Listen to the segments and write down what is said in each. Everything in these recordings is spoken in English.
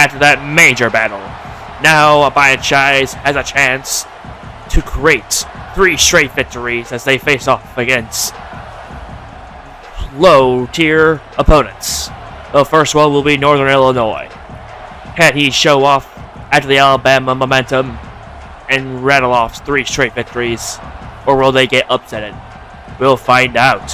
after that major battle. Now, Biyyek Shys has a chance to create 3 straight victories as they face off against low-tier opponents. The first one will be Northern Illinois. Can he show off after the Alabama momentum and rattle off 3 straight victories, or will they get upsetted? We'll find out.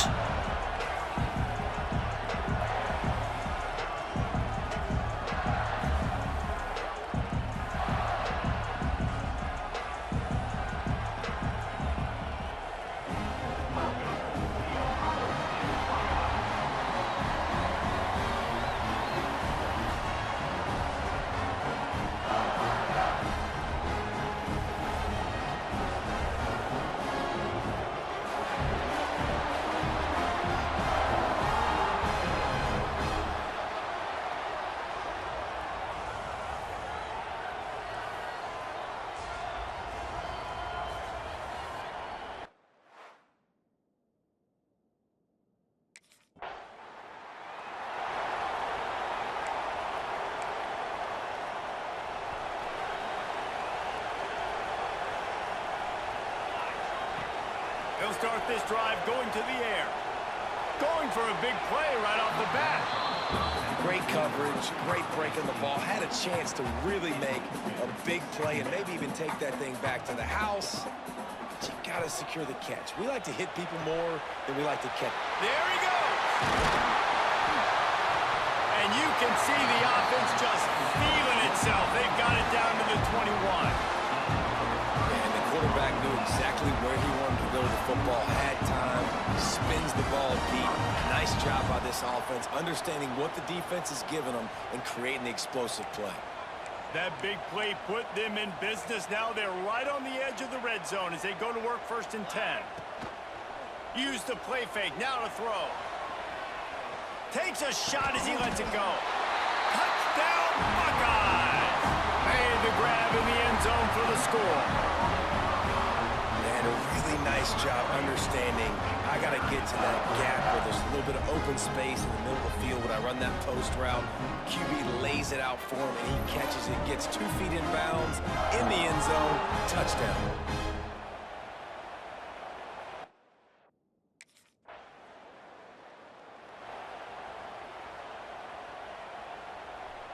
He'll start this drive going to the air. Going for a big play right off the bat. Great coverage, great break on the ball. Had a chance to really make a big play and maybe even take that thing back to the house. But you got to secure the catch. We like to hit people more than we like to catch. There he goes. And you can see the offense just feeling itself. They've got it down to the 21. Quarterback knew exactly where he wanted to go to the football, had time, spins the ball deep. Nice job by this offense, understanding what the defense is giving them and creating the explosive play. That big play put them in business. Now they're right on the edge of the red zone as they go to work 1st and 10. Use the play fake, now to throw. Takes a shot as he lets it go. Touchdown, Buckeyes! Made the grab in the end zone for the score. A really nice job understanding I got to get to that gap where there's a little bit of open space in the middle of the field when I run that post route. QB lays it out for him, and he catches it, gets 2 feet in bounds, in the end zone, touchdown.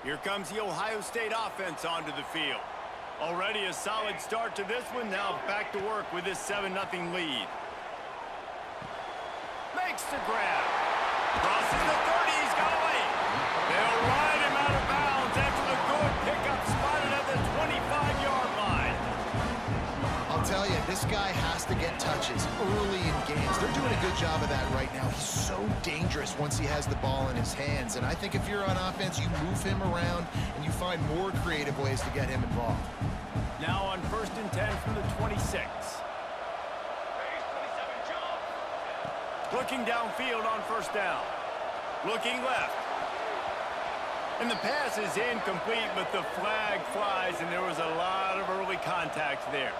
Here comes the Ohio State offense onto the field. Already a solid start to this one. Now back to work with this 7-0 lead. Makes the grab. Crosses the 30. He's got away. They'll ride him out of bounds after the good pickup spotted at the 25-yard line. I'll tell you, this guy has to get touches early in games. They're doing a good job of that right now. He's so dangerous once he has the ball in his hands. And I think if you're on offense, you move him around and you find more creative ways to get him involved. Now on 1st and 10 from the 26. Looking downfield on 1st down. Looking left. And the pass is incomplete, but the flag flies, and there was a lot of early contact there.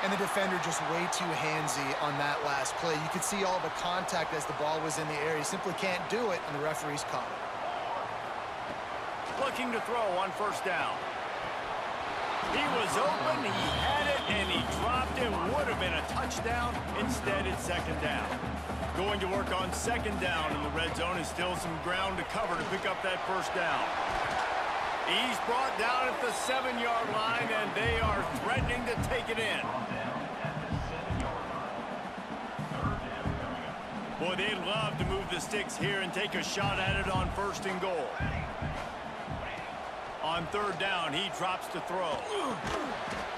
And the defender just way too handsy on that last play. You could see all the contact as the ball was in the air. He simply can't do it, and the referee's caught it. Looking to throw on 1st down. He was open, he had it, and he dropped it. Would have been a touchdown. Instead, it's 2nd down. Going to work on 2nd down in the red zone, and still some ground to cover to pick up that 1st down. He's brought down at the 7-yard line, and they are threatening to take it in. Boy, they'd love to move the sticks here and take a shot at it on 1st and goal. On 3rd down, he drops to throw.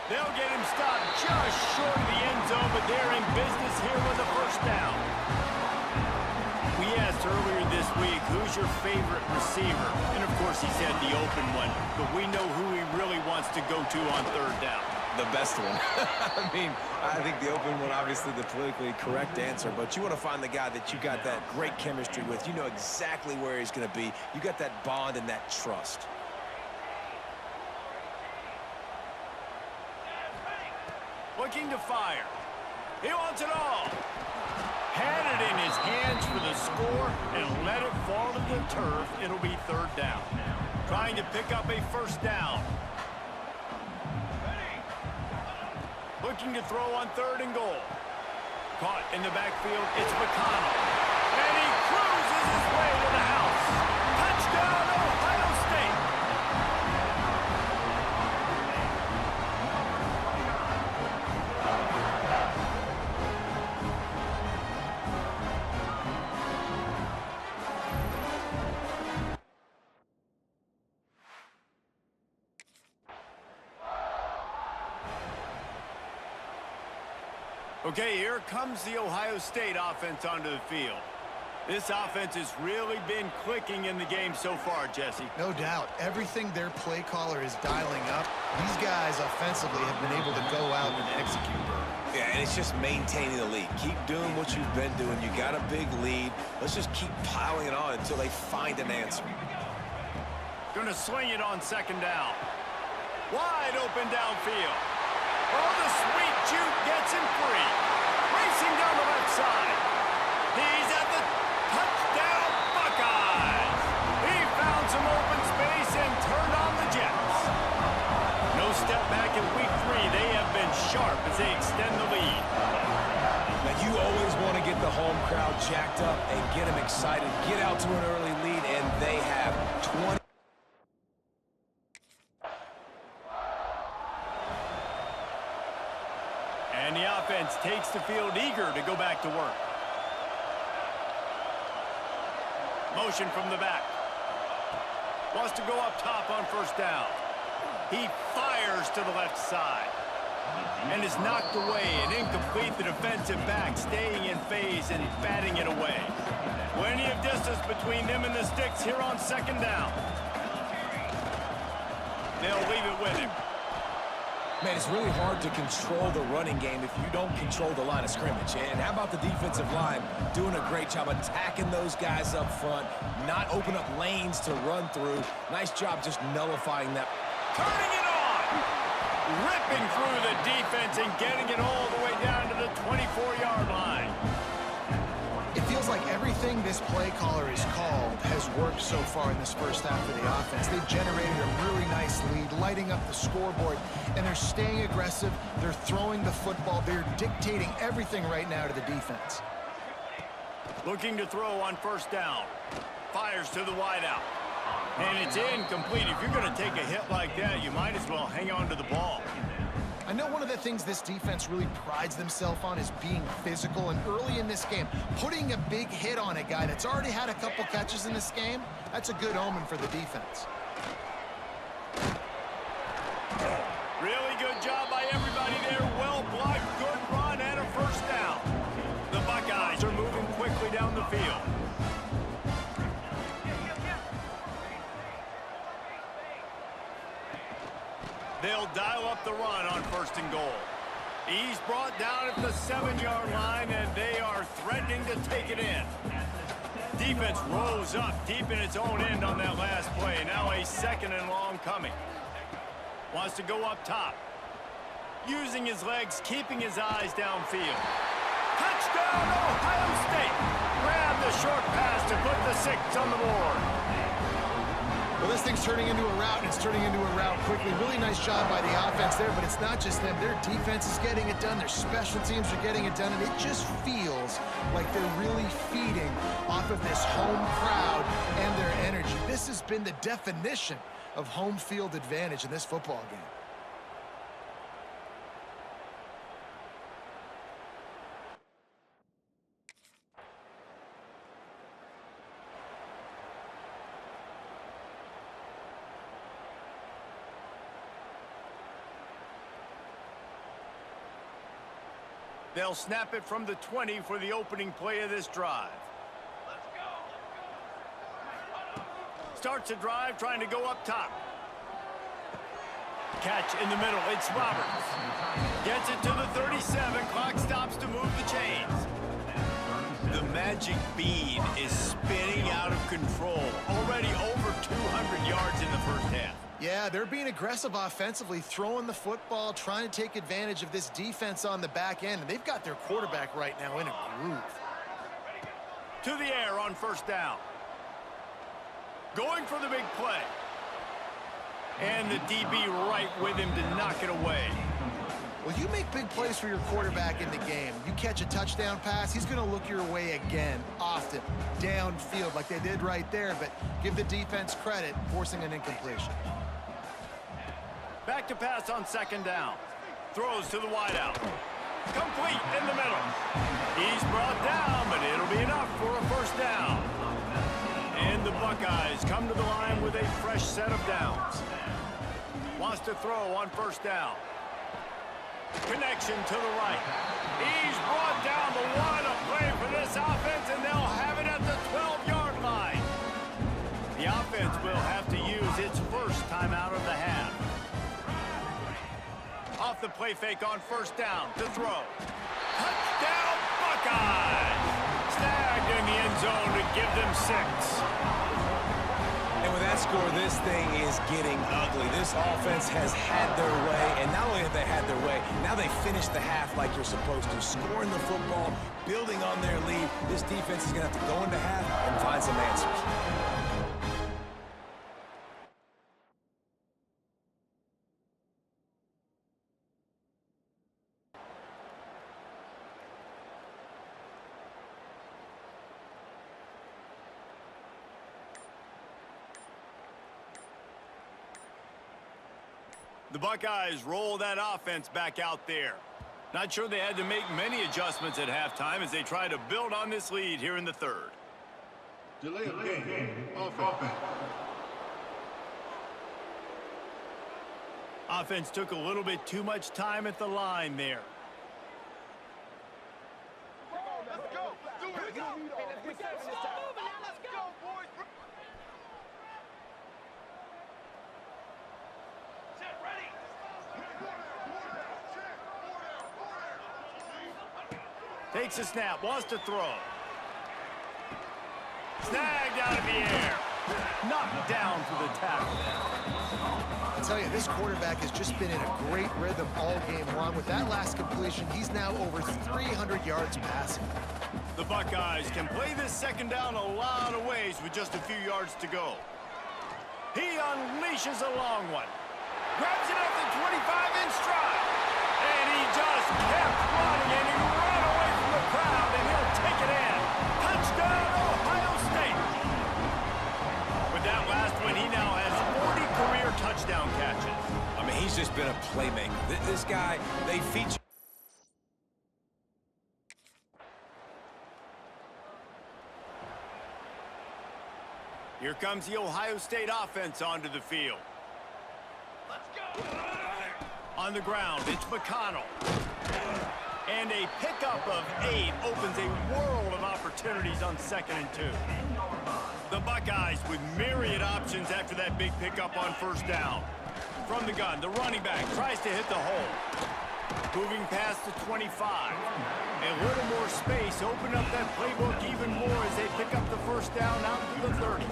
They'll get him stopped just short of the end zone, but they're in business here with the 1st down. We asked earlier this week, who's your favorite receiver? And of course, he said the open one, but we know who he really wants to go to on 3rd down. The best one. I mean, I think the open one, obviously the politically correct answer, but you want to find the guy that you got that great chemistry with. You know exactly where he's going to be. You got that bond and that trust. Looking to fire. He wants it all. Had it in his hands for the score and let it fall to the turf, it'll be third down. Trying to pick up a first down. Looking to throw on 3rd and goal. Caught in the backfield, it's McConnell. And he cruises his way to the house. Touchdown, Ohio State. Okay, here comes the Ohio State offense onto the field. This offense has really been clicking in the game so far, Jesse. No doubt. Everything their play caller is dialing up, these guys offensively have been able to go out and execute. Yeah, and it's just maintaining the lead. Keep doing what you've been doing. You got a big lead. Let's just keep piling it on until they find an answer. Gonna sling it on 2nd down. Wide open downfield. Oh, the sweet juke gets him free. Racing down the left side. He's at the touchdown Buckeyes. He found some open space and turned on the Jets. No step back in week 3. They have been sharp as they extend the lead. Now, you always want to get the home crowd jacked up and get them excited. Get out to an early lead, and they have 20. And the offense takes the field eager to go back to work. Motion from the back. Wants to go up top on 1st down. He fires to the left side. And is knocked away and incomplete. The defensive back staying in phase and batting it away. Plenty of distance between them and the sticks here on 2nd down. They'll leave it with him. Man, it's really hard to control the running game if you don't control the line of scrimmage. And how about the defensive line doing a great job attacking those guys up front, not open up lanes to run through. Nice job just nullifying that. Turning it on! Ripping through the defense and getting it all the way down to the 24-yard line. It feels like everything this play caller is called has worked so far in this first half of the offense. They've generated a really nice lead, lighting up the scoreboard, and they're staying aggressive. They're throwing the football. They're dictating everything right now to the defense. Looking to throw on 1st down. Fires to the wideout. And it's incomplete. If you're going to take a hit like that, you might as well hang on to the ball. I know one of the things this defense really prides themselves on is being physical, and early in this game, putting a big hit on a guy that's already had a couple catches in this game, that's a good omen for the defense. Really good job by everybody there. Well blocked, good run, and a 1st down. The Buckeyes are moving quickly down the field. They'll dial up the run on 1st and goal. He's brought down at the 7-yard line, and they are threatening to take it in. Defense rose up deep in its own end on that last play. Now a 2nd and long coming. Wants to go up top. Using his legs, keeping his eyes downfield. Touchdown, Ohio State! Grab the short pass to put the 6 on the board. Well, this thing's turning into a route, and it's turning into a route quickly. Really nice job by the offense there, but it's not just them. Their defense is getting it done. Their special teams are getting it done, and it just feels like they're really feeding off of this home crowd and their energy. This has been the definition of home field advantage in this football game. They'll snap it from the 20 for the opening play of this drive. Starts the drive, trying to go up top. Catch in the middle, it's Roberts. Gets it to the 37, clock stops to move the chains. The magic bean is spinning out of control. Already over 200 yards in the first half. Yeah, they're being aggressive offensively, throwing the football, trying to take advantage of this defense on the back end, and they've got their quarterback right now in a groove. to the air on first down. Going for the big play. And the DB right with him to knock it away. Well, you make big plays for your quarterback in the game. You catch a touchdown pass, he's going to look your way again, often, downfield like they did right there, but give the defense credit, forcing an incompletion. Back to pass on second down. Throws to the wideout. Complete in the middle. He's brought down, but it'll be enough for a first down. And the Buckeyes come to the line with a fresh set of downs. Wants to throw on first down. Connection to the right. He's brought down the one. A play for this offense, and they'll have it at the 12-yard line. The offense will have to use its first timeout of the half. Off the play fake on first down to throw. Touchdown, Buckeyes! Snagged in the end zone to give them 6. And with that score, this thing is getting ugly. This offense has had their way, and not only have they had their way, now they finish the half like you're supposed to, scoring the football, building on their lead. This defense is going to have to go into half and find some answers. The Buckeyes roll that offense back out there. Not sure they had to make many adjustments at halftime as they try to build on this lead here in the third. Delay of game. Offense. Offense took a little bit too much time at the line there. Let's go. Do it. Let's go. Let's go, boys. Set ready. Takes a snap, wants to throw. Snagged out of the air. Knocked down for the tackle. I'll tell you, this quarterback has just been in a great rhythm all game long. With that last completion, he's now over 300 yards passing. The Buckeyes can play this second down a lot of ways with just a few yards to go. He unleashes a long one. Grabs it up the 25 in stride. And he just kept running, and he ran away from the crowd, and he'll take it in. Touchdown, Ohio State. With that last one, he now has 40 career touchdown catches. I mean, he's just been a playmaker. This guy, they feature. Here comes the Ohio State offense onto the field. Let's go. On the ground, it's McConnell. And a pickup of 8 opens a world of opportunities on 2nd and 2. The Buckeyes with myriad options after that big pickup on first down. From the gun, the running back tries to hit the hole. Moving past the 25. A little more space, open up that playbook even more as they pick up the first down out to the 30.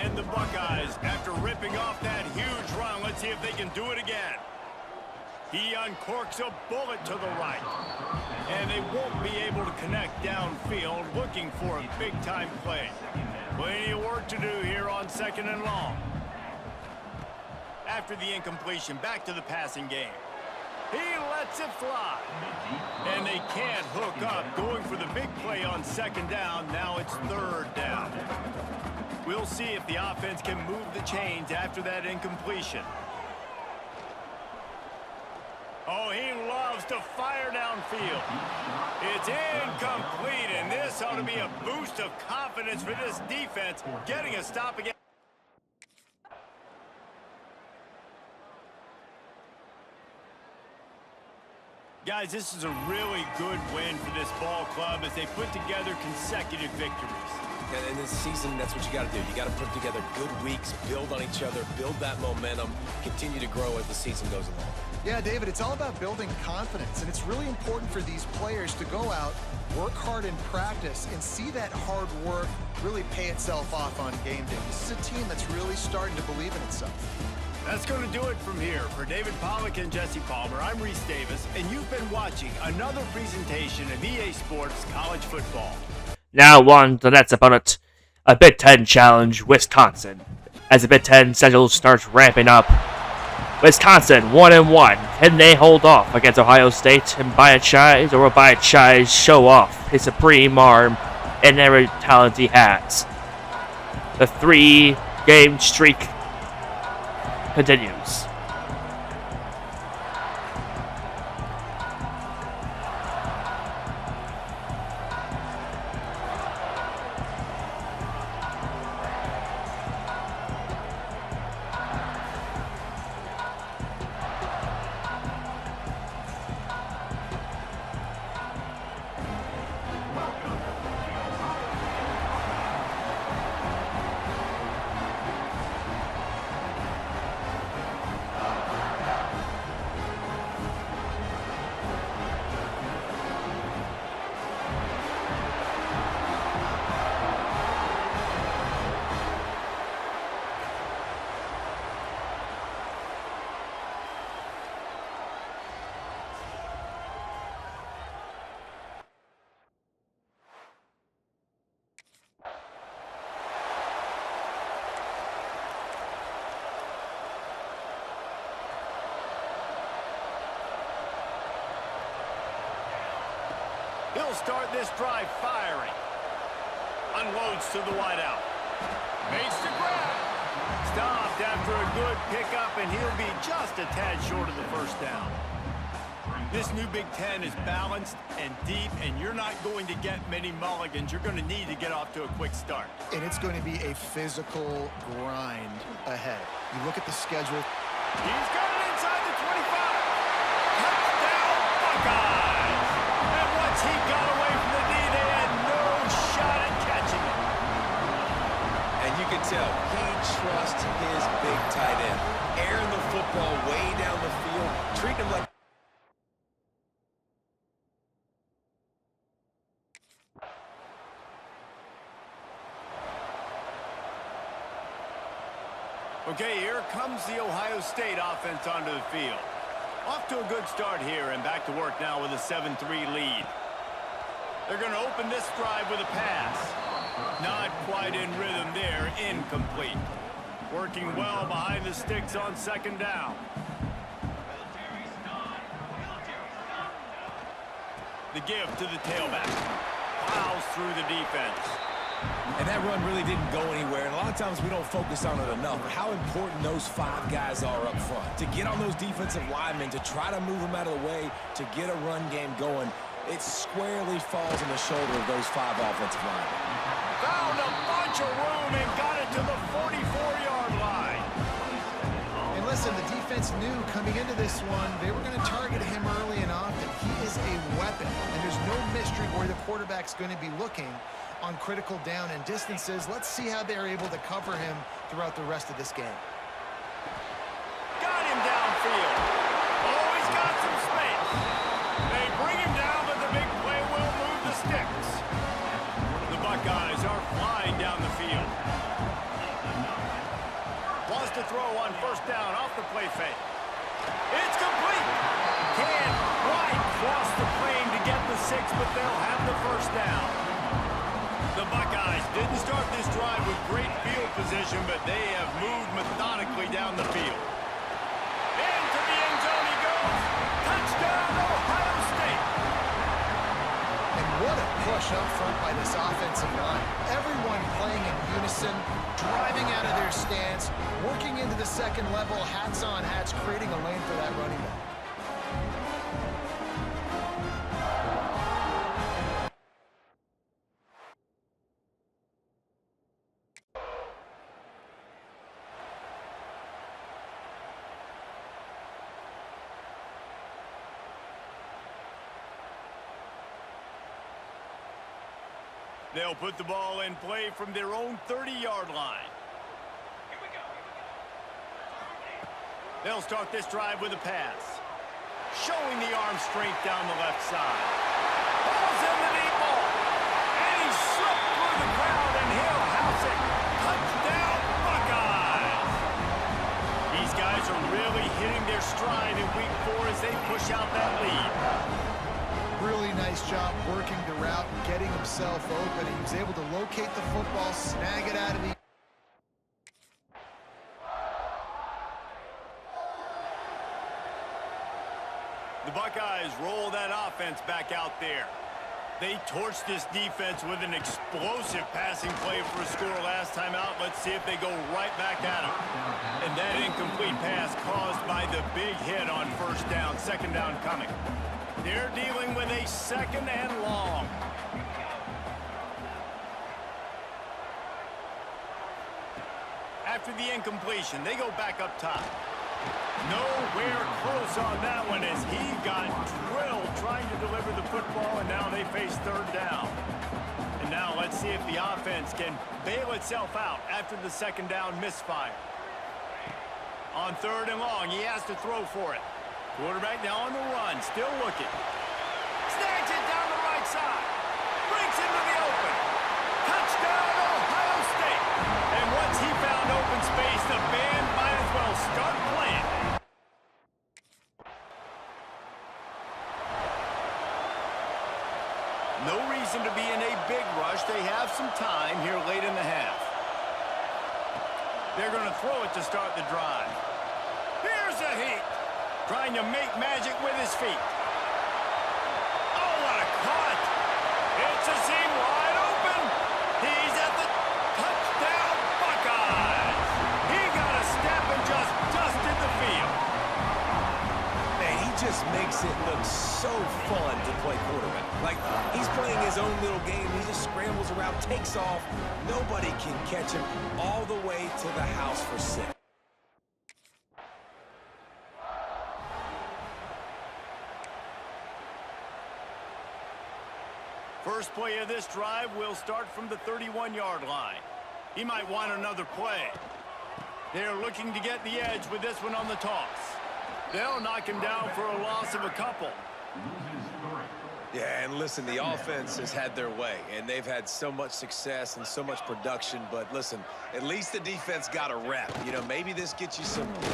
And the Buckeyes, after ripping off that huge run, let's see if they can do it again. He uncorks a bullet to the right. And they won't be able to connect downfield, looking for a big-time play. Plenty of work to do here on 2nd and long. After the incompletion, back to the passing game. He lets it fly. And they can't hook up, going for the big play on 2nd down. Now it's 3rd down. We'll see if the offense can move the chains after that incompletion. Oh, he loves to fire downfield. It's incomplete, and this ought to be a boost of confidence for this defense, getting a stop again. Guys, this is a really good win for this ball club as they put together consecutive victories. And in this season, that's what you got to do. You got to put together good weeks, build on each other, build that momentum, continue to grow as the season goes along. Yeah, David, it's all about building confidence, and it's really important for these players to go out, work hard in practice, and see that hard work really pay itself off on game day. This is a team that's really starting to believe in itself. That's going to do it from here. For David Pollack and Jesse Palmer, I'm Reese Davis, and you've been watching another presentation of EA Sports College Football. Now on to the next opponent, a Big Ten challenge, Wisconsin. As the Big Ten schedule starts ramping up, Wisconsin 1-1. Can they hold off against Ohio State and Biyyek Shys, or will Biyyek Shys show off his supreme arm and every talent he has? The 3-game streak continues. He'll start this drive firing. Unloads to the wideout. Makes the grab. Stopped after a good pickup, and he'll be just a tad short of the first down. This new Big Ten is balanced and deep, and you're not going to get many mulligans. You're going to need to get off to a quick start. And it's going to be a physical grind ahead. You look at the schedule. He's got it inside the 25. Touchdown, Buckeyes! And once he got away from the D, they had no shot at catching it. And you can tell he trusts his big tight end. Airing the football way down the field, treating him like... Okay, here comes the Ohio State offense onto the field. Off to a good start here and back to work now with a 7-3 lead. They're going to open this drive with a pass. Not quite in rhythm there, incomplete. Working well behind the sticks on second down. The give to the tailback. Plows through the defense. And that run really didn't go anywhere, and a lot of times we don't focus on it enough, but how important those 5 guys are up front. To get on those defensive linemen, to try to move them out of the way, to get a run game going, it squarely falls on the shoulder of those 5 offensive linemen. Found a bunch of room and got it to the 44-yard line. And listen, the defense knew coming into this one, they were going to target him early and often. He is a weapon, and there's no mystery where the quarterback's going to be looking on critical down and distances. Let's see how they're able to cover him throughout the rest of this game. Got him downfield. Oh, he's got some space. They bring him down, but the big play will move the sticks. The Buckeyes are flying down the field. Wants to throw on first down off the play fake. It's complete. Can't quite cross the plane to get the 6, but they'll have the first down. The Buckeyes didn't start this drive with great field position, but they have moved methodically down the field. Into the end zone he goes. Touchdown, Ohio State. And what a push up front by this offensive line. Everyone playing in unison, driving out of their stance, working into the second level, hats on hats, creating a lane for that running back. They'll put the ball in play from their own 30-yard line. They'll start this drive with a pass. Showing the arm strength down the left side. Ball's in the deep ball. And he slipped through the crowd, and he'll house it. Touchdown, Buckeyes! These guys are really hitting their stride in week 4 as they push out that lead. Really nice job working the route and getting himself open. He was able to locate the football, snag it out of the... The Buckeyes roll that offense back out there. They torched this defense with an explosive passing play for a score last time out. Let's see if they go right back at him. And that incomplete pass caused by the big hit on first down, second down coming. They're dealing with a second and long. After the incompletion, they go back up top. Nowhere close on that one as he got drilled trying to deliver the football, and now they face third down. And now let's see if the offense can bail itself out after the second down misfire. On third and long, he has to throw for it. Quarterback now on the run, still looking. Snags it down the right side. Breaks into the open. Touchdown, Ohio State. And once he found open space, the band might as well start playing. No reason to be in a big rush. They have some time here late in the half. They're going to throw it to start the drive. Here's a heat. Trying to make magic with his feet. Oh, what a cut. It's a seam wide open. He's at the touchdown Buckeyes. He got a step and just dusted the field. Man, he just makes it look so fun to play quarterback. Like, he's playing his own little game. He just scrambles around, takes off. Nobody can catch him all the way to the house for 6. First play of this drive will start from the 31-yard line. He might want another play. They're looking to get the edge with this one on the toss. They'll knock him down for a loss of a couple. Yeah, and listen, the offense has had their way, and they've had so much success and so much production. But listen, at least the defense got a rep. You know, maybe this gets you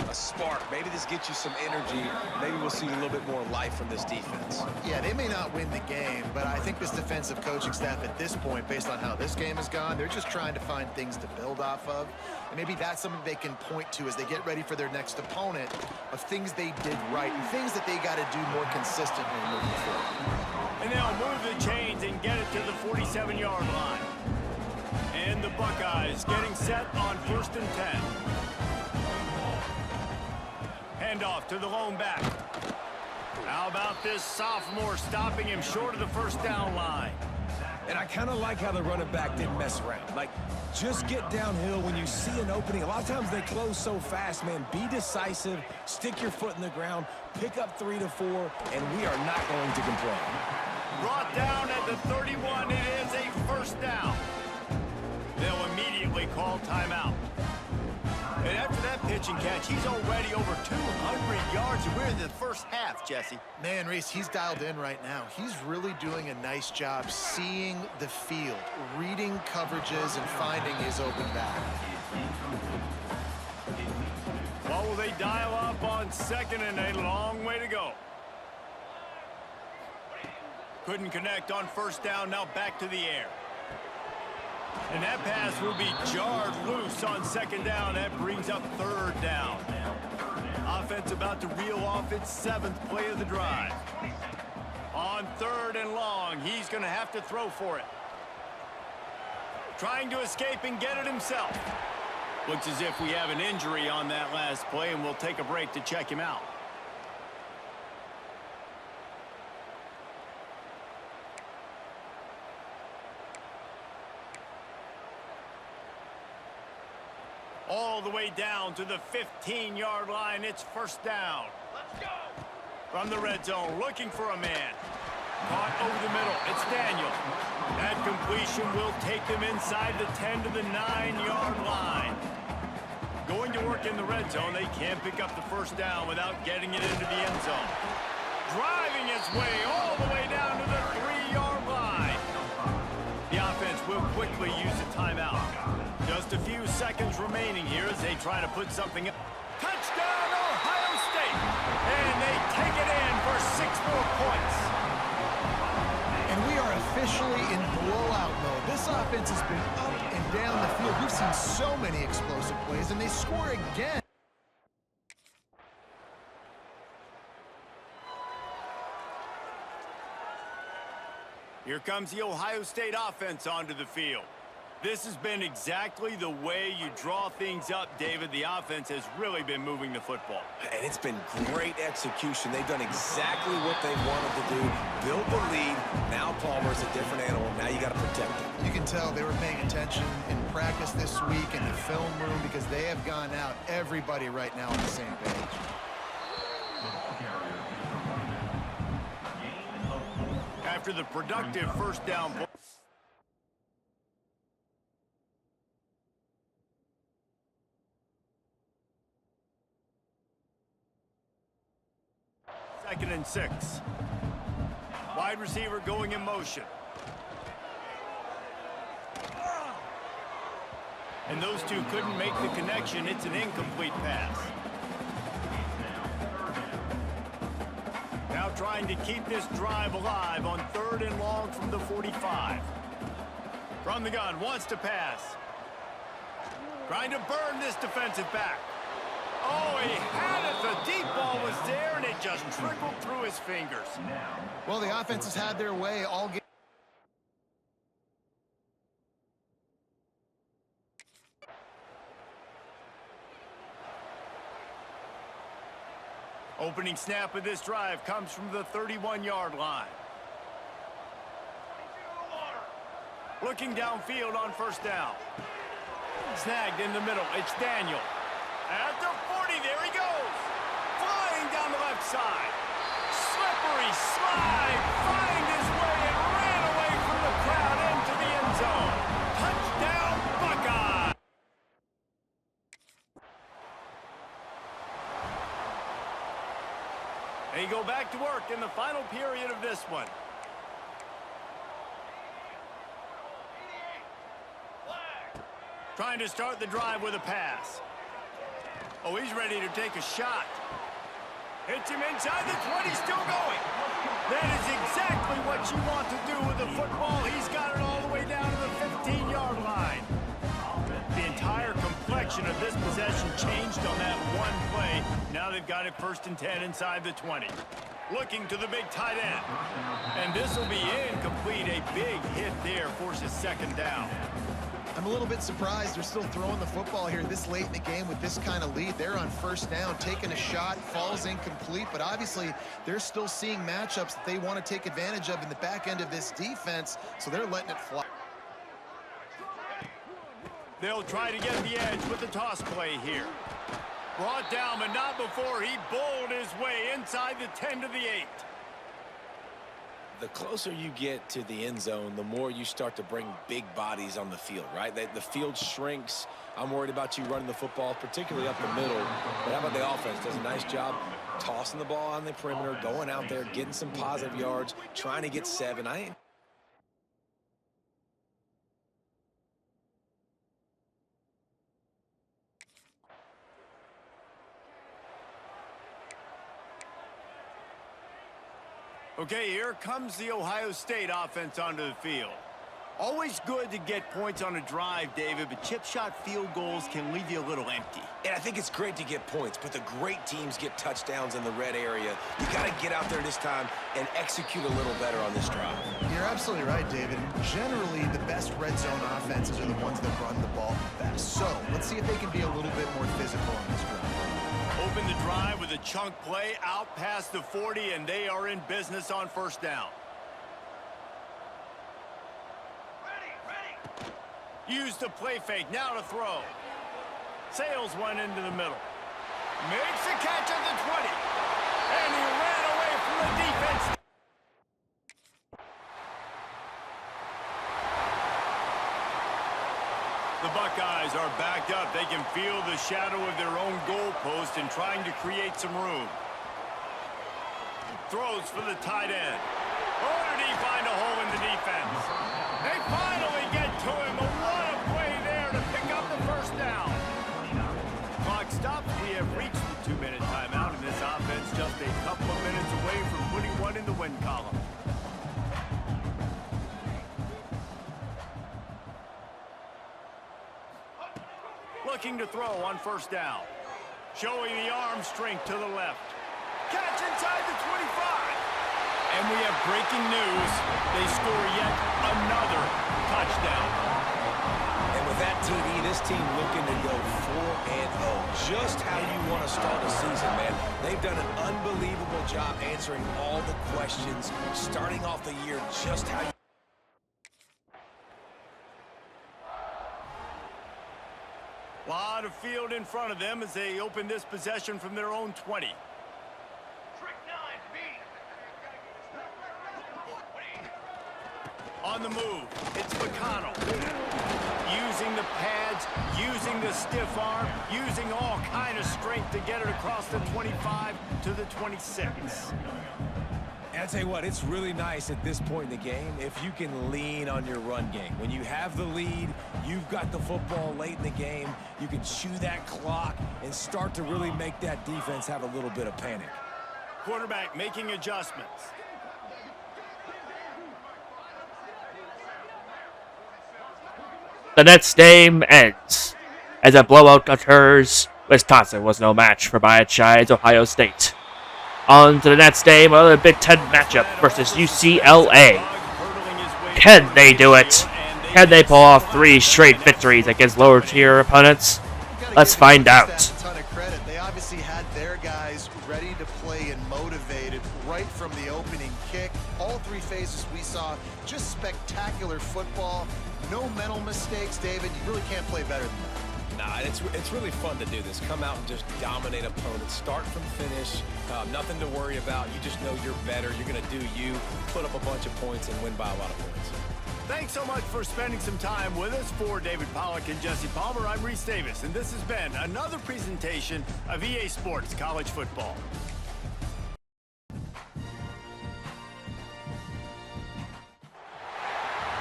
a spark. Maybe this gets you some energy. Maybe we'll see a little bit more life from this defense. Yeah, they may not win the game, but I think this defensive coaching staff at this point, based on how this game has gone, they're just trying to find things to build off of. And maybe that's something they can point to as they get ready for their next opponent of things they did right and things that they got to do more consistently moving forward. And they'll move the chains and get it to the 47-yard line. And the Buckeyes getting set on 1st and 10. Handoff to the lone back. How about this sophomore stopping him short of the first down line? And I kind of like how the running back didn't mess around. Like, just get downhill when you see an opening. A lot of times they close so fast, man. Be decisive, stick your foot in the ground, pick up 3 to 4, and we are not going to complain. Brought down at the 31, it is a first down. They'll immediately call timeout. And after that pitch and catch, he's already over 200 yards, and we're in the first half, Jesse. Man, Reese, he's dialed in right now. He's really doing a nice job seeing the field, reading coverages, and finding his open back. Well, will they dial up on second and a long way to go? Couldn't connect on first down, now back to the air. And that pass will be jarred loose on second down. That brings up third down. Offense about to reel off its 7th play of the drive. On third and long, he's going to have to throw for it. Trying to escape and get it himself. Looks as if we have an injury on that last play, and we'll take a break to check him out. All the way down to the 15-yard line. It's first down. Let's go. From the red zone, looking for a man. Caught over the middle. It's Daniel. That completion will take them inside the 10 to the 9-yard line. Going to work in the red zone. They can't pick up the first down without getting it into the end zone. Driving its way all the way down to the 3-yard line. The offense will quickly use a timeout. Just a few seconds remaining here as they try to put something up. Touchdown, Ohio State! And they take it in for 6 more points. And we are officially in blowout mode. This offense has been up and down the field. We've seen so many explosive plays, and they score again. Here comes the Ohio State offense onto the field. This has been exactly the way you draw things up, David. The offense has really been moving the football. And it's been great execution. They've done exactly what they wanted to do. Build the lead. Now Palmer's a different animal. Now you got to protect him. You can tell they were paying attention in practice this week in the film room because they have gone out, everybody right now on the same page. After the productive first down. Second and 6. Wide receiver going in motion. And those two couldn't make the connection. It's an incomplete pass. Now trying to keep this drive alive on 3rd and long from the 45. From the gun, wants to pass. Trying to burn this defensive back. Oh, he had it. The deep ball was there, and it just trickled through his fingers. Well, the offense has had their way all game. Opening snap of this drive comes from the 31-yard line. Looking downfield on first down. Snagged in the middle. It's Daniel. At the 40, there he goes. Flying down the left side. Slippery slide. Find his way and ran away from the crowd into the end zone. Touchdown, Buckeye. They go back to work in the final period of this one. Trying to start the drive with a pass. Oh, he's ready to take a shot. Hits him inside the 20, still going. That is exactly what you want to do with the football. He's got it all the way down to the 15-yard line. The entire complexion of this possession changed on that one play. Now they've got it 1st and 10 inside the 20. Looking to the big tight end. And this will be incomplete. A big hit there forces 2nd down. I'm a little bit surprised they're still throwing the football here this late in the game with this kind of lead. They're on 1st down, taking a shot, falls incomplete, but obviously they're still seeing matchups that they want to take advantage of in the back end of this defense, so they're letting it fly. They'll try to get the edge with the toss play here. Brought down, but not before he bowled his way inside the 10 to the 8. The closer you get to the end zone, the more you start to bring big bodies on the field, right? The field shrinks. I'm worried about you running the football, particularly up the middle. But how about the offense? Does a nice job tossing the ball on the perimeter, going out there, getting some positive yards, trying to get 7. Okay, here comes the Ohio State offense onto the field. Always good to get points on a drive, David, but chip shot field goals can leave you a little empty. And I think it's great to get points, but the great teams get touchdowns in the red area. You got to get out there this time and execute a little better on this drive. You're absolutely right, David. Generally, the best red zone offenses are the ones that run the ball best. So let's see if they can be a little bit more physical on this drive. Open the drive with a chunk play out past the 40, and they are in business on 1st down. Use the play fake, now to throw. Sails one into the middle. Makes a catch at the 20. And he ran away from the defense. The Buckeyes are backed up. They can feel the shadow of their own goalpost and trying to create some room. Throws for the tight end. Oh, did he find a hole in the defense? They finally get to him. But what a play there to pick up the 1st down. Clock stops. We have reached the 2-minute timeout, and this offense just a couple of minutes away from putting one in the win column. looking to throw on first down. Showing the arm strength to the left. Catch inside the 25. And we have breaking news. They score yet another touchdown. And with that TD, this team looking to go 4-0. Just how you want to start a season, man. They've done an unbelievable job answering all the questions, starting off the year just how you... Lot of field in front of them as they open this possession from their own 20. On the move, it's McConnell. Using the pads, using the stiff arm, using all kind of strength to get it across the 25 to the 26. And I tell you what, it's really nice at this point in the game if you can lean on your run game. When you have the lead, you've got the football late in the game, you can chew that clock and start to really make that defense have a little bit of panic. Quarterback making adjustments. The next game ends as a blowout occurs. Wisconsin was no match for Biyyek Shys Ohio State. On to the next game, another Big Ten matchup versus UCLA. Can they do it? Can they pull off 3 straight victories against lower tier opponents? Let's find out. They obviously had their guys ready to play and motivated right from the opening kick. All 3 phases we saw just spectacular football. No mental mistakes, David. You really can't play better than that. Nah, it's really fun to do this. Come out and just dominate opponents. Start from finish. Nothing to worry about. You just know you're better. You're going to do you, put up a bunch of points, and win by a lot of points. Thanks so much for spending some time with us. For David Pollack and Jesse Palmer, I'm Reese Davis, and this has been another presentation of EA Sports College Football.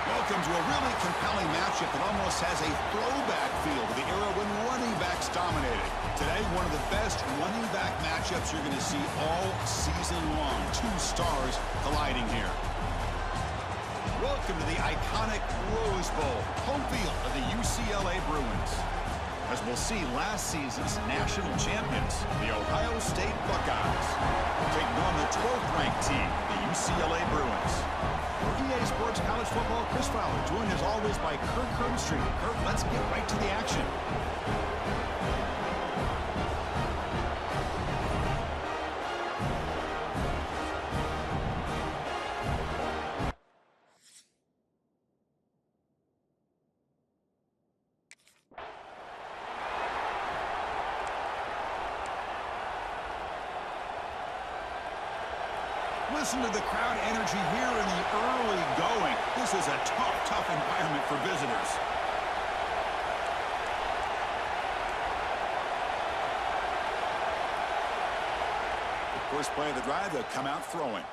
Welcome to a really compelling matchup that almost has a throwback feel to the era when running backs dominated. Today, one of the best running back matchups you're going to see all season long. 2 stars colliding here. Welcome to the iconic Rose Bowl, home field of the UCLA Bruins. As we'll see, last season's national champions, the Ohio State Buckeyes, taking on the 12th ranked team, the UCLA Bruins. For EA Sports College Football, Chris Fowler, joined as always by Kirk Hermstreet. Kirk, let's get right to the action. Listen to the crowd energy here in the early going. This is a tough environment for visitors. The first play of the drive, they'll come out throwing.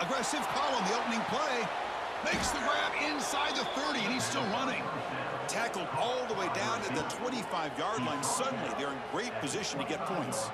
Aggressive call on the opening play. Makes the grab inside the 30, and he's still running. Tackled all the way down to the 25-yard line. Suddenly, they're in great position to get points.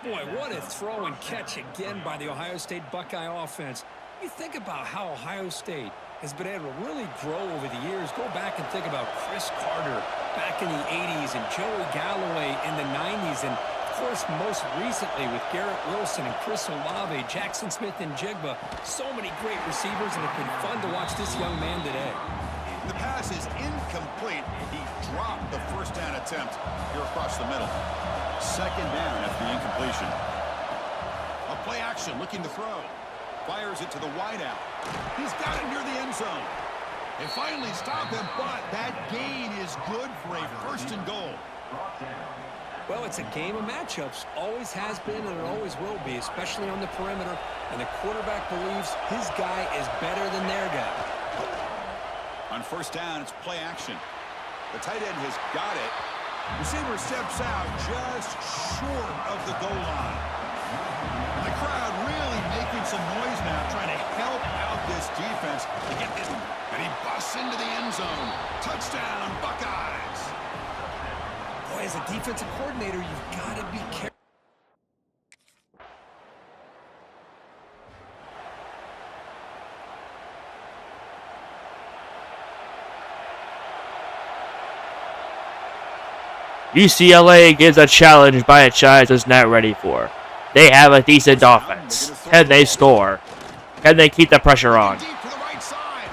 Boy, what a throw and catch again by the Ohio State Buckeye offense. You think about how Ohio State has been able to really grow over the years. Go back and think about Chris Carter back in the 80s and Joey Galloway in the 90s. And, of course, most recently with Garrett Wilson and Chris Olave, Jackson Smith and Jigba. So many great receivers, and it's been fun to watch this young man today. The pass is incomplete. He dropped the first down attempt here across the middle. Second down after the incompletion. A play action looking to throw. Fires it to the wideout. He's got it near the end zone. They finally stop him, but that gain is good for a first and goal. Well, it's a game of matchups. Always has been and it always will be, especially on the perimeter. And the quarterback believes his guy is better than their guy. On first down, it's play action. The tight end has got it. Receiver steps out just short of the goal line. The crowd really making some noise now, trying to help out this defense to get this. And he busts into the end zone. Touchdown, Buckeyes. Boy, as a defensive coordinator, you've got to be careful. UCLA gives a challenge Biyyek Shys is not ready for. They have a decent offense. Can they score? Can they keep the pressure on? Deep to the right side.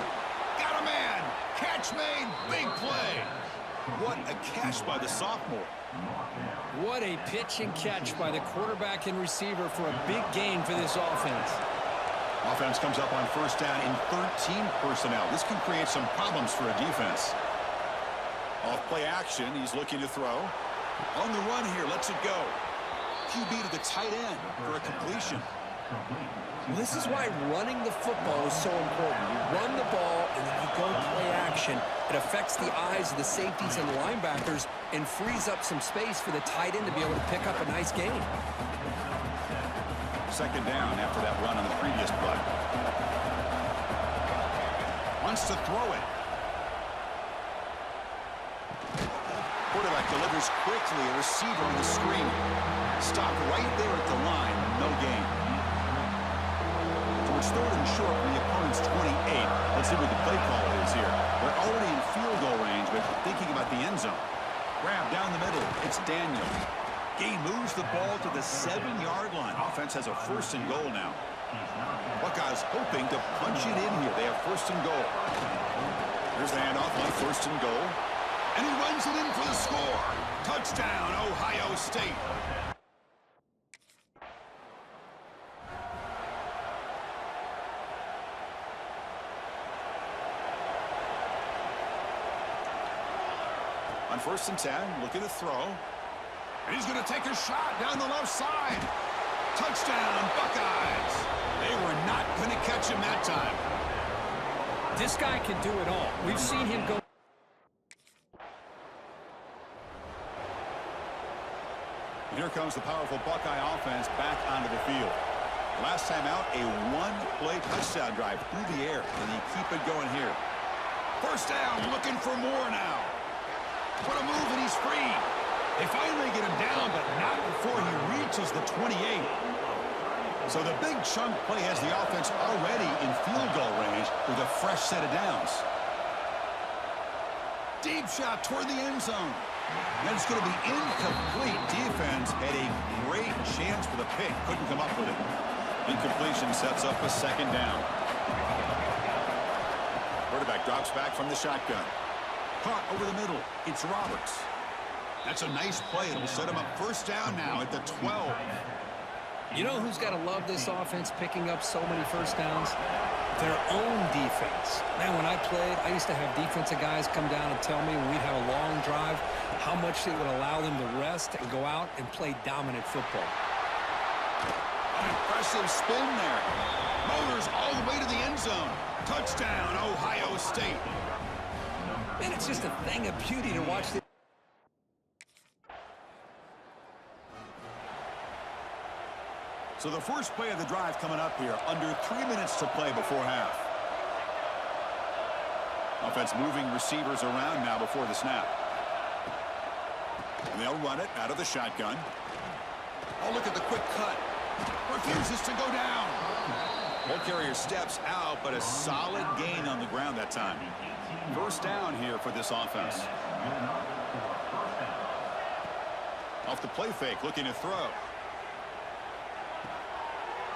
Got a man. Catch made. Big play. What a catch by the sophomore. What a pitch and catch by the quarterback and receiver for a big gain for this offense. Offense comes up on first down in 13 personnel. This can create some problems for a defense. Off play action, he's looking to throw. On the run here, lets it go. QB to the tight end for a completion. This is why running the football is so important. You run the ball and then you go play action. It affects the eyes of the safeties and linebackers and frees up some space for the tight end to be able to pick up a nice gain. Second down after that run on the previous play. Wants to throw it. Quarterback delivers quickly, a receiver on the screen. Stopped right there at the line, no gain. So it's third and short from the opponent's 28. Let's see what the play call is here. They're already in field goal range, but thinking about the end zone. Grab down the middle, it's Daniel. He moves the ball to the 7-yard line. Offense has a first and goal now. Buckeyes hoping to punch it in here. They have first and goal. Here's the handoff on first and goal. And he runs it in for the score. Touchdown, Ohio State. On first and 10, looking to throw. And he's going to take a shot down the left side. Touchdown, Buckeyes. They were not going to catch him that time. This guy can do it all. We've seen him go. And here comes the powerful Buckeye offense back onto the field. Last time out, a one-play touchdown drive through the air. And they keep it going here. First down, looking for more now. What a move, and he's free. They finally get him down, but not before he reaches the 28. So the big chunk play has the offense already in field goal range with a fresh set of downs. Deep shot toward the end zone. And it's going to be incomplete. Defense had a great chance for the pick. Couldn't come up with it. Incompletion sets up a second down. Quarterback drops back from the shotgun. Caught over the middle. It's Roberts. That's a nice play. It'll set him up first down now at the 12. You know who's got to love this offense picking up so many first downs? Their own defense. Man, when I played, I used to have defensive guys come down and tell me when we'd have a long drive how much it would allow them to rest and go out and play dominant football. An impressive spin there. Motors all the way to the end zone. Touchdown, Ohio State. Man, it's just a thing of beauty to watch this. So the first play of the drive coming up here, under 3 minutes to play before half. Offense moving receivers around now before the snap. And they'll run it out of the shotgun. Oh, look at the quick cut. Refuses to go down. Ball carrier steps out, but a solid gain on the ground that time. First down here for this offense. Off the play fake, looking to throw.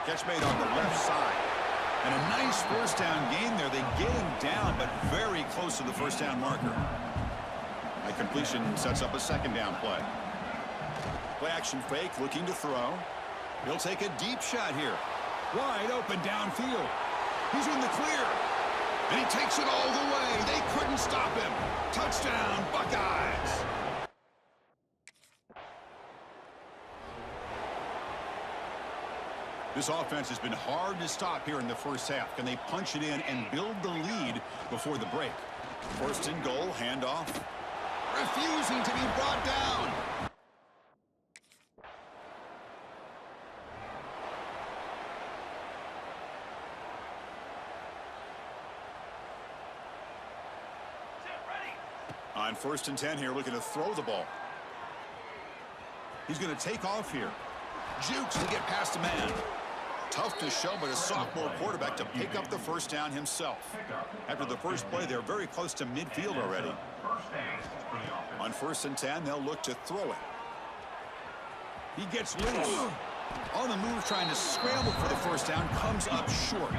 Catch made on the left side. And a nice first down gain there. They get him down, but very close to the first down marker. A completion sets up a second down play. Play action fake, looking to throw. He'll take a deep shot here. Wide open downfield. He's in the clear. And he takes it all the way. They couldn't stop him. Touchdown, Buckeyes. This offense has been hard to stop here in the first half. Can they punch it in and build the lead before the break? First and goal, handoff. Refusing to be brought down. On first and 10 here, looking to throw the ball. He's going to take off here. Jukes to get past a man. Tough to show, but a sophomore quarterback to pick up the first down himself. After the first play, they're very close to midfield already. On 1st and 10, they'll look to throw it. He gets loose. On the move, trying to scramble for the first down, comes up short.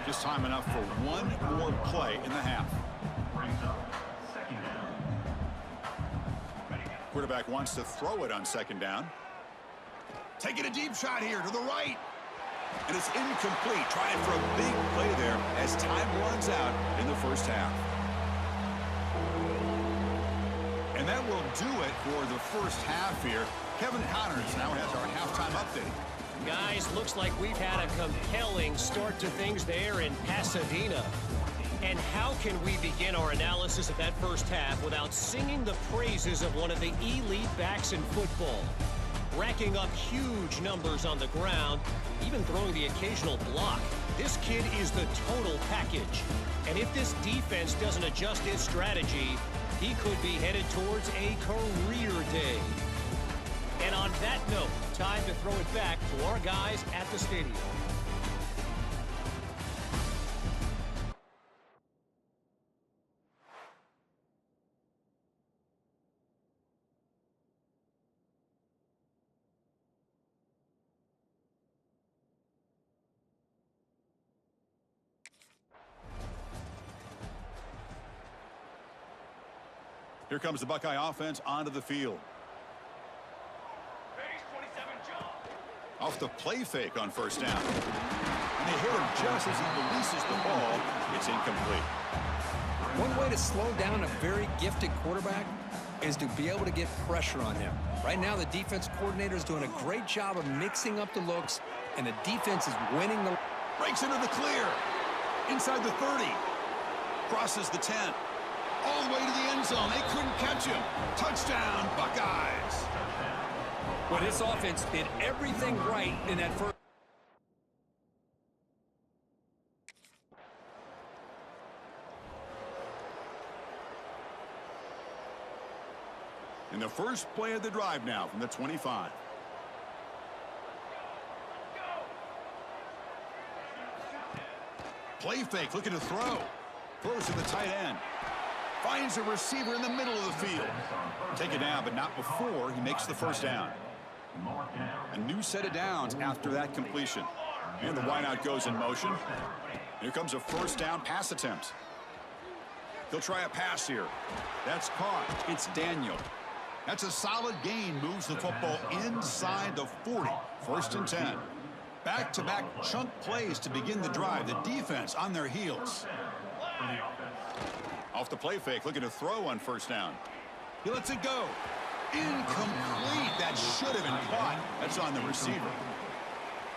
Just time enough for one more play in the half. Quarterback wants to throw it on 2nd down. Taking a deep shot here to the right. And it's incomplete. Trying for a big play there as time runs out in the first half. And that will do it for the first half here. Kevin Connors now has our halftime update. Guys, looks like we've had a compelling start to things there in Pasadena. And how can we begin our analysis of that first half without singing the praises of one of the elite backs in football? Racking up huge numbers on the ground, even throwing the occasional block. This kid is the total package. And if this defense doesn't adjust its strategy, he could be headed towards a career day. And on that note, time to throw it back to our guys at the stadium. Here comes the Buckeye offense onto the field. Off the play fake on 1st down. And they hit him just as he releases the ball. It's incomplete. One way to slow down a very gifted quarterback is to be able to get pressure on him. Right now, the defense coordinator is doing a great job of mixing up the looks, and the defense is winning the... Breaks into the clear. Inside the 30. Crosses the 10. All the way to the end zone. They couldn't catch him. Touchdown, Buckeyes. Well, this offense did everything right in that first... In the first play of the drive now from the 25. Play fake, looking to throw. Throws to the tight end. Finds a receiver in the middle of the field. Take it down, but not before he makes the first down. A new set of downs after that completion. And the wideout goes in motion. Here comes a first down pass attempt. He'll try a pass here. That's caught. It's Daniel. That's a solid gain. Moves the football inside the 40. 1st and 10. Back-to-back chunk plays to begin the drive. The defense on their heels. Off the play fake, looking to throw on 1st down. He lets it go. Incomplete. That should have been caught. That's on the receiver.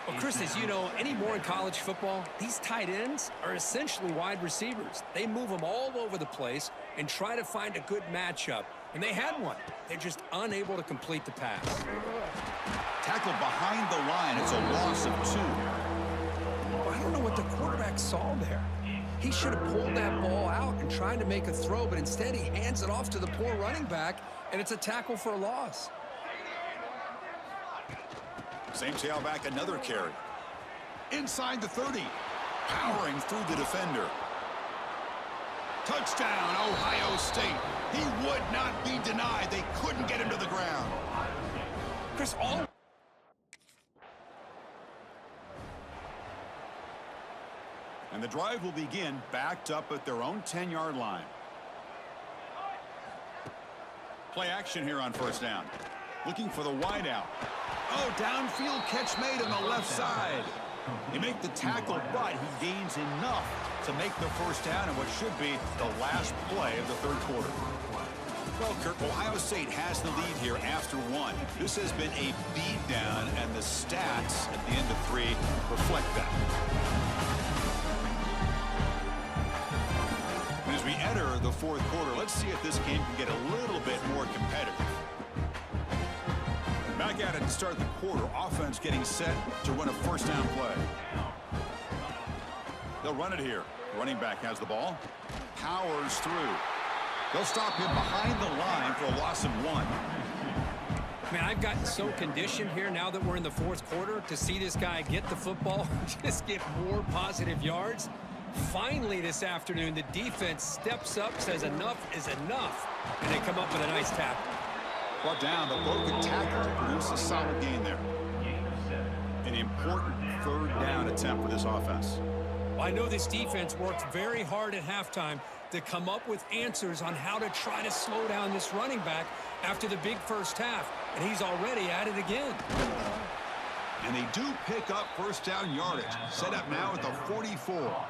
Well, Chris, as you know, anymore in college football, these tight ends are essentially wide receivers. They move them all over the place and try to find a good matchup. And they had one. They're just unable to complete the pass. Tackled behind the line. It's a loss of 2. Well, I don't know what the quarterback saw there. He should have pulled that ball out and tried to make a throw, but instead he hands it off to the poor running back, and it's a tackle for a loss. Same tailback, another carry. Inside the 30. Powering through the defender. Touchdown, Ohio State. He would not be denied. They couldn't get him to the ground. Chris, all... And the drive will begin backed up at their own 10-yard line. Play action here on 1st down. Looking for the wideout. Oh, downfield catch made on the left side. They make the tackle, but he gains enough to make the first down in what should be the last play of the 3rd quarter. Well, Kirk, Ohio State has the lead here after 1. This has been a beatdown, and the stats at the end of 3 reflect that. And as we enter the 4th quarter, let's see if this game can get a little bit more competitive. Back at it to start the quarter. Offense getting set to run a first down play. They'll run it here. Running back has the ball. Powers through. They'll stop him behind the line for a loss of 1. Man, I've gotten so conditioned here now that we're in the 4th quarter to see this guy get the football, just get more positive yards. Finally this afternoon, the defense steps up, says enough is enough, and they come up with a nice tackle. Brought down the broken tackle to produce a solid gain there. An important third down attempt for this offense. Well, I know this defense worked very hard at halftime to come up with answers on how to try to slow down this running back after the big first half, and he's already at it again. And they do pick up first down yardage. Set up now at the 44.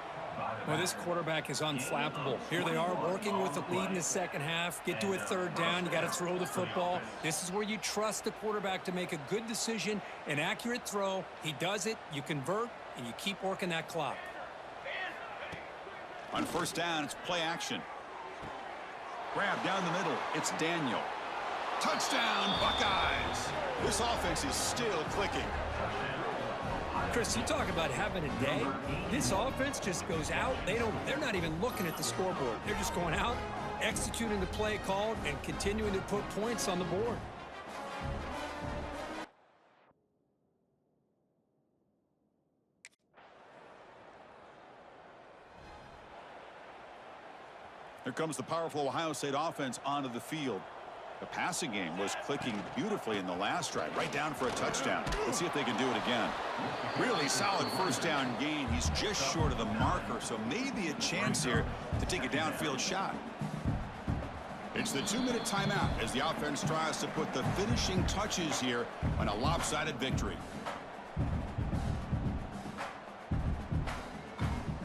Well, this quarterback is unflappable. Here they are working with the lead in the second half. Get to a third down. You got to throw the football. This is where you trust the quarterback to make a good decision, an accurate throw. He does it, you convert, and you keep working that clock. On first down, it's play action. Grab down the middle. It's Daniel. Touchdown, Buckeyes. This offense is still clicking. Chris, you talk about having a day. This offense just goes out. They're not even looking at the scoreboard. They're just going out, executing the play called, and continuing to put points on the board. Here comes the powerful Ohio State offense onto the field. The passing game was clicking beautifully in the last drive, right down for a touchdown. Let's see if they can do it again. Really solid first down gain. He's just short of the marker, so maybe a chance here to take a downfield shot. It's the 2-minute timeout as the offense tries to put the finishing touches here on a lopsided victory.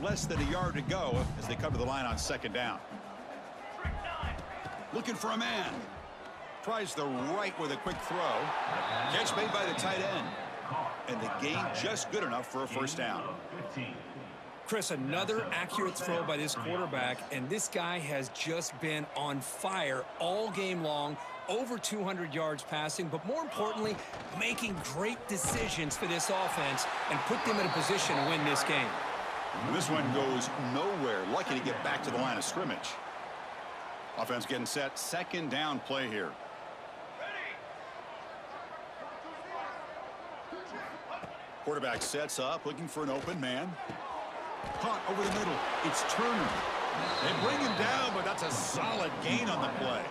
Less than a yard to go as they come to the line on second down. Looking for a man. Tries the right with a quick throw. Catch made by the tight end. And the gain just good enough for a first down. Chris, another accurate throw by this quarterback, and this guy has just been on fire all game long. Over 200 yards passing, but more importantly, making great decisions for this offense and put them in a position to win this game. And this one goes nowhere. Lucky to get back to the line of scrimmage. Offense getting set. Second down play here. Quarterback sets up, looking for an open man. Caught over the middle. It's Turner. They bring him down, but that's a solid gain on the play.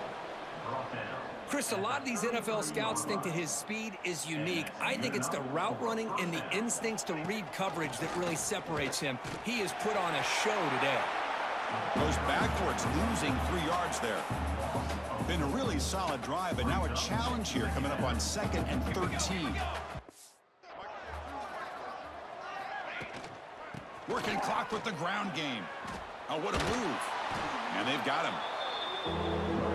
Chris, a lot of these NFL scouts think that his speed is unique. I think it's the route running and the instincts to read coverage that really separates him. He has put on a show today. Goes backwards, losing 3 yards there. Been a really solid drive, but now a challenge here coming up on 2nd and 13. Working clock with the ground game. Oh, what a move. And they've got him.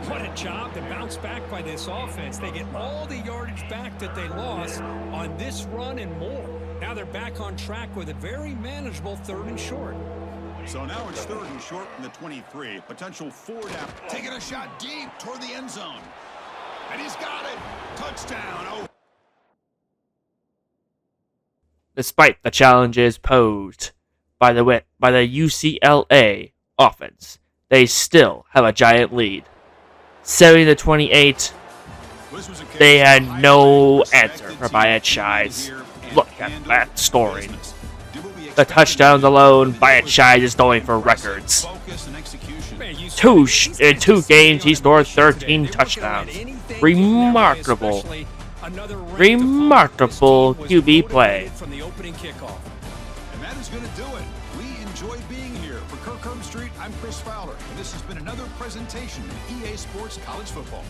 What a job to bounce back by this offense. They get all the yardage back that they lost on this run and more. Now they're back on track with a very manageable 3rd and short. So now it's 3rd and short from the 23. Potential 4 down. Taking a shot deep toward the end zone. And he's got it. Touchdown. Oh. Despite the challenges posed by the UCLA offense, they still have a giant lead. 70-28. They had no answer for Biyyek Shys. Look at that scoring. The touchdowns alone, Biyyek Shys is going for records. In 2 games, he scored 13 touchdowns. Remarkable QB play. And that is going to do it. We enjoyed being here. For Kirk Street, I'm Chris Fowler, and this has been another presentation of EA Sports College Football.